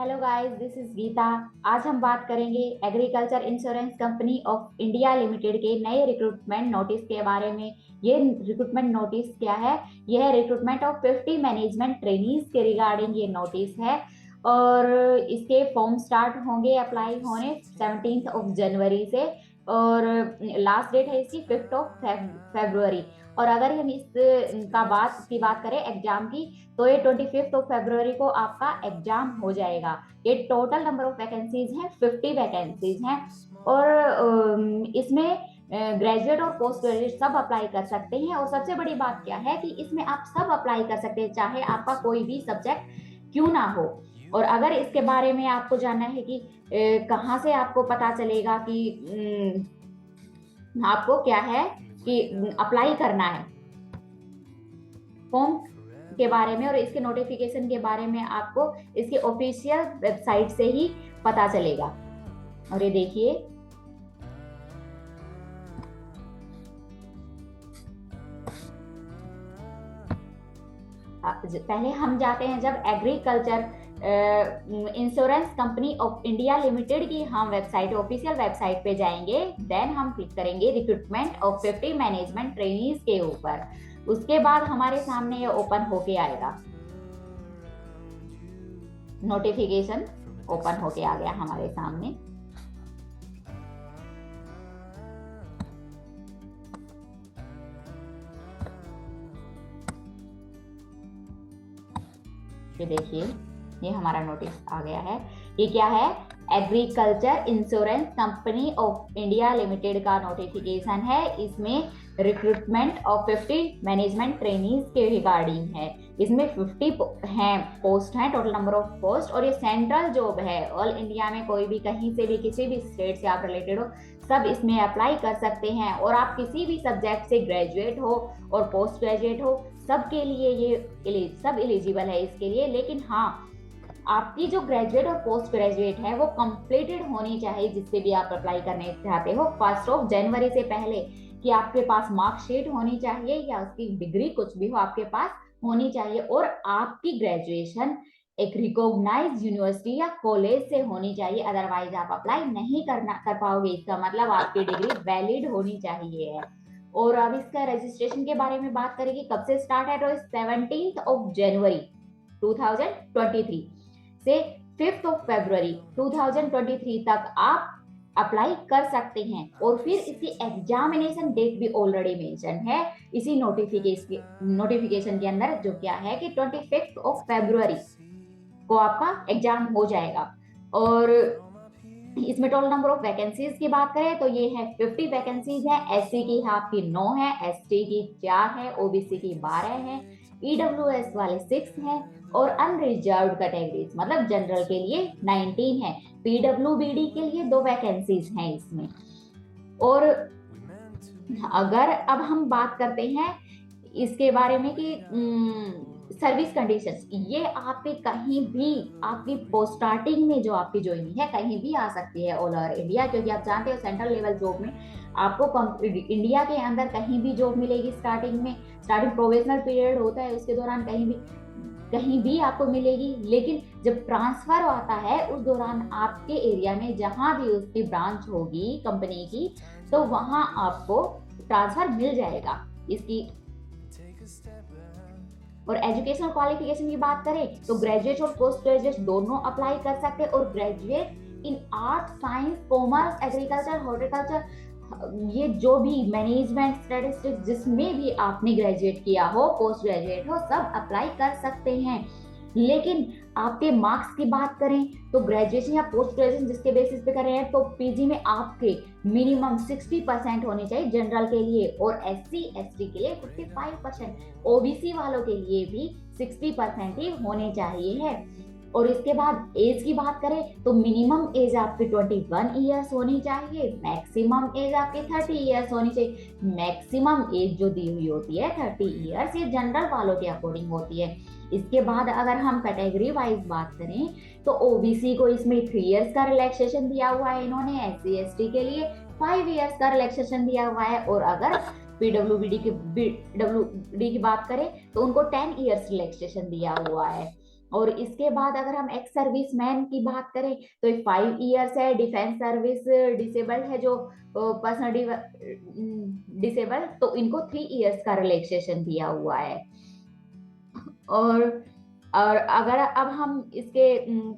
Hello guys, this is Geeta. आज हम बात करेंगे agriculture insurance company of India limited के नए रिक्रूटमेंट नोटिस के बारे में। ये रिक्रूटमेंट नोटिस क्या है? यह रिक्रूटमेंट ऑफ 50 मैनेजमेंट ट्रेनीज के रिगार्डिंग ये नोटिस है। और इसके फॉर्म स्टार्ट होंगे अप्लाई होने 17 ऑफ जनवरी से। और लास्ट डेट है इसकी 5 ऑफ फेब्रुवरी। और अगर हम इस का बात करें एग्जाम की, तो ये 25 ऑफ फरवरी को आपका एग्जाम हो जाएगा। ये टोटल नंबर ऑफ वैकेंसीज हैं, 50 वैकेंसीज हैं। और इसमें ग्रेजुएट और पोस्ट ग्रेजुएट सब अप्लाई कर सकते हैं। और सबसे बड़ी बात क्या है कि इसमें आप सब अप्लाई कर सकते हैं, चाहे आपका कोई भी सब्जेक्ट क्यों ना हो। और अगर इसके बारे में आपको जानना है कि कहाँ से आपको पता चलेगा कि आपको क्या है कि अप्लाई करना है फॉर्म के बारे में और इसके नोटिफिकेशन के बारे में, आपको इसके ऑफिशियल वेबसाइट से ही पता चलेगा। और ये देखिए, पहले हम जाते हैं जब agriculture insurance company of India limited की हम वेबसाइट ऑफिशियल वेबसाइट पे जाएंगे। देन हम क्लिक करेंगे रिक्रूटमेंट ऑफ 50 मैनेजमेंट ट्रेनीज के ऊपर। उसके बाद हमारे सामने ये ओपन होके आएगा, नोटिफिकेशन ओपन होके आ गया हमारे सामने। ये देखिए, ये हमारा नोटिस आ गया है। ये क्या है? Agriculture insurance company of India limited का नोटिफिकेशन है। इसमें रिक्रूटमेंट ऑफ 50 मैनेजमेंट ट्रेनीज के रिगार्डिंग है। इसमें 50 हैं पोस्ट हैं, टोटल नंबर ऑफ पोस्ट। और ये सेंट्रल जॉब है, ऑल इंडिया में कोई भी कहीं से भी किसी भी स्टेट से आप रिलेटेड हो सब इसमें अप्लाई कर सकते हैं। और आप किसी भी सब्जेक्ट से ग्रेजुएट हो और पोस्ट ग्रेजुएट हो, सबके लिए ये सब एलिजिबल है इसके लिए। लेकिन हाँ, आपकी जो ग्रेजुएट और पोस्ट ग्रेजुएट है वो कंप्लीटेड होनी चाहिए, जिससे भी आप अप्लाई करने चाहते हो 1 ऑफ जनवरी से पहले। कि आपके पास मार्कशीट होनी चाहिए या उसकी डिग्री कुछ भी हो आपके पास होनी चाहिए। और आपकी ग्रेजुएशन एक रिकॉग्नाइज्ड यूनिवर्सिटी या कॉलेज से होनी चाहिए, अदरवाइज आप अप्लाई नहीं कर पाओगे। इसका मतलब आपकी डिग्री वैलिड होनी चाहिए। और अब इसका रजिस्ट्रेशन के बारे में बात करेंगे, कब से स्टार्ट है? तो 17 ऑफ जनवरी 2023 से 5 ऑफ फरवरी 2023 तक आप अप्लाई कर सकते हैं। और फिर इसकी एग्जामिनेशन डेट भी ऑलरेडी मेंशन है इसी नोटिफिकेशन के अंदर, जो क्या है कि 25 ऑफ फरवरी को आपका एग्जाम हो जाएगा। और इसमें टोटल नंबर ऑफ वैकेंसीज की बात करें तो ये है 50 वैकेंसीज है। एससी की आपकी 9 है, एसटी की 4 है, ओबीसी की 12 है, ईडब्ल्यूएस वाले 6 हैं और अनरिजर्व्ड कैटेगरीज मतलब जनरल के लिए 19 है। पीडब्ल्यूबीडी के लिए 2 वैकेंसीज हैं इसमें। और अगर अब हम बात करते हैं इसके बारे में कि सर्विस कंडीशंस, ये आपके कहीं भी आपकी पोस्ट स्टार्टिंग में जो आपकी ज्वाइनिंग है कहीं भी आ सकती है ऑल ओवर इंडिया। क्योंकि आप जानते हो सेंट्रल लेवल जॉब में आपको इंडिया के अंदर कहीं भी जॉब मिलेगी। स्टार्टिंग प्रोबेशनल पीरियड होता है, उसके दौरान कहीं भी आपको मिलेगी। लेकिन जब ट्रांसफर आता है उस दौरान आपके एरिया में जहां भी उसकी ब्रांच होगी कंपनी की, तो वहां आपको ट्रांसफर मिल जाएगा इसकी। और एजुकेशनल क्वालिफिकेशन की बात करें तो ग्रेजुएट और पोस्ट ग्रेजुएट दोनों अप्लाई कर सकते हैं। और graduate in art, science, commerce, agriculture, horticulture, ये जो भी मैनेजमेंट, स्टैटिस्टिक्स जिसमें भी आपने ग्रेजुएट किया हो, पोस्ट ग्रेजुएट हो, सब अप्लाई कर सकते हैं। लेकिन आपके मार्क्स की बात करें तो ग्रेजुएशन या पोस्ट ग्रेजुएशन जिसके बेसिस पे कर रहे हैं तो पीजी में आपके मिनिमम 60% होने चाहिए जनरल के लिए, और एससी एसटी के लिए 55%, ओबीसी वालों के लिए भी 60% ही होने चाहिए है। और इसके बाद एज की बात करें तो मिनिमम एज आपकी 21 ईयर्स होनी चाहिए, मैक्सिमम एज आपकी 30 ईयर्स होनी चाहिए। मैक्सिमम एज जो दी हुई होती है 30 ईयर्स, ये जनरल वालों के अकॉर्डिंग होती है। इसके बाद अगर हम कैटेगरी वाइज बात करें तो ओबीसी को इसमें 3 इयर्स का रिलैक्सेशन दिया हुआ है इन्होंने, एससी एसटी के लिए 5 इयर्स का रिलैक्सेशन दिया हुआ है। और अगर पीडब्ल्यूडी की बात करें तो उनको 10 इयर्स रिलैक्सेशन दिया हुआ है। और इसके बाद अगर हम एक्स सर्विस मैन की बात करें तो 5 इयर्स है। डिफेंस सर्विस डिसेबल्ड है जो पर्सन डिसेबल, तो इनको 3 इयर्स का रिलैक्सेशन दिया हुआ है। और और अगर अब हम इसके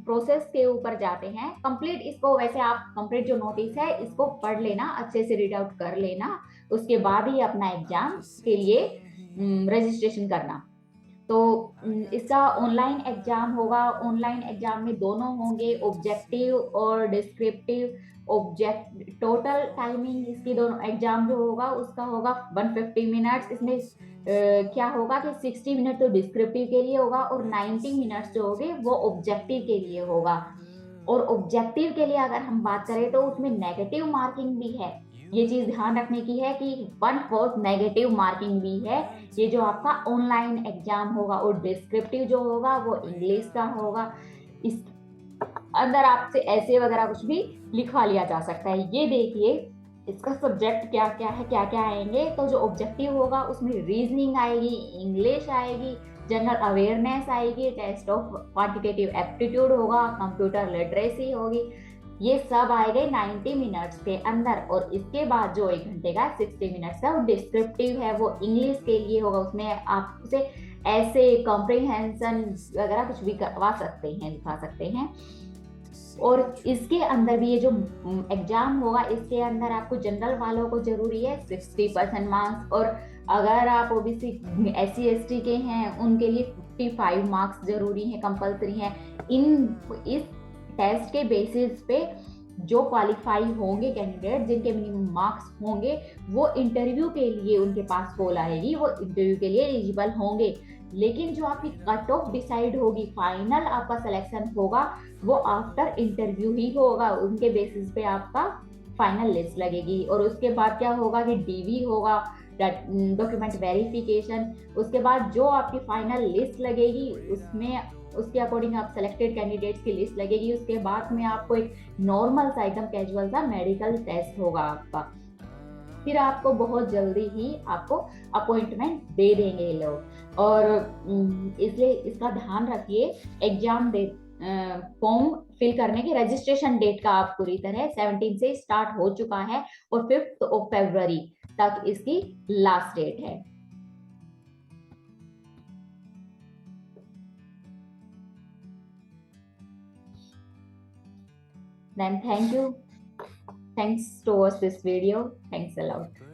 प्रोसेस के ऊपर जाते हैं, कंप्लीट इसको वैसे आप कंप्लीट जो नोटिस है इसको पढ़ लेना, अच्छे से रीड आउट कर लेना, उसके बाद ही अपना एग्जाम के लिए रजिस्ट्रेशन करना। तो इसका ऑनलाइन एग्जाम होगा। ऑनलाइन एग्जाम में दोनों होंगे, ऑब्जेक्टिव और डिस्क्रिप्टिव। ऑब्जेक्ट टोटल टाइमिंग इसकी दोनों एग्जाम जो होगा उसका होगा 150 मिनट्स। इसमें क्या होगा कि 60 मिनट तो डिस्क्रिप्टिव के लिए होगा और 90 मिनट्स जो होंगे वो ऑब्जेक्टिव के लिए होगा। और ऑब्जेक्टिव के लिए अगर हम बात करें तो उसमें नेगेटिव मार्किंग भी है। ये चीज ध्यान रखने की है कि 1/4 नेगेटिव मार्किंग भी है। ये जो आपका ऑनलाइन एग्जाम होगा, और डिस्क्रिप्टिव जो होगा वो इंग्लिश का होगा। इस अंदर आपसे ऐसे वगैरह कुछ भी लिखवा लिया जा सकता है। ये देखिए इसका सब्जेक्ट क्या क्या है, क्या क्या आएंगे। तो जो ऑब्जेक्टिव होगा उसमें रीजनिंग आएगी, इंग्लिश आएगी, जनरल अवेयरनेस आएगी, टेस्ट ऑफ क्वांटिटेटिव एप्टीट्यूड होगा, कंप्यूटर लिटरेसी होगी। ये सब आएंगे 90 मिनट्स के अंदर। और इसके बाद जो 1 घंटे का 60 मिनट्स का वो डिस्क्रिप्टिव है, वो इंग्लिश के लिए होगा। उसमें आप उसे ऐसे कॉम्प्रिहेंशन वगैरह कुछ भी करवा सकते हैं, दिखा सकते हैं। और इसके अंदर भी ये जो एग्जाम होगा इसके अंदर आपको जनरल वालों को जरूरी है 60% मार्क्स, और अगर आप ओबीसी SC ST के हैं उनके लिए 55 मार्क्स जरूरी है, कंपलसरी है। इस टेस्ट के बेसिस पे जो क्वालिफाई होंगे कैंडिडेट, जिनके मिनिमम मार्क्स होंगे, वो इंटरव्यू के लिए उनके पास कॉल आएगी, वो इंटरव्यू के लिए एलिजिबल होंगे। लेकिन जो आपकी कट ऑफ डिसाइड होगी, फाइनल आपका सिलेक्शन होगा, वो आफ्टर इंटरव्यू ही होगा। उनके बेसिस पे आपका फाइनल लिस्ट लगेगी। और उसके बाद क्या होगा कि DV होगा, डॉक्यूमेंट वेरिफिकेशन। उसके बाद जो आपकी फाइनल लिस्ट लगेगी उसमें उसके अकॉर्डिंग आप सिलेक्टेड कैंडिडेट्स की लिस्ट लगेगी। उसके बाद में आपको एक नॉर्मल सा एकदम कैजुअल सा मेडिकल टेस्ट होगा आपका। फिर आपको बहुत जल्दी ही आपको अपॉइंटमेंट दे देंगे ये लोग। और इसलिए इसका ध्यान रखिए, एग्जाम दे फॉर्म फिल करने की रजिस्ट्रेशन डेट का आप पूरी तरह 17 से स्टार्ट हो चुका है और 5 फरवरी तक इसकी लास्ट डेट है। Then thank you. Thanks to watch this video. Thanks a lot.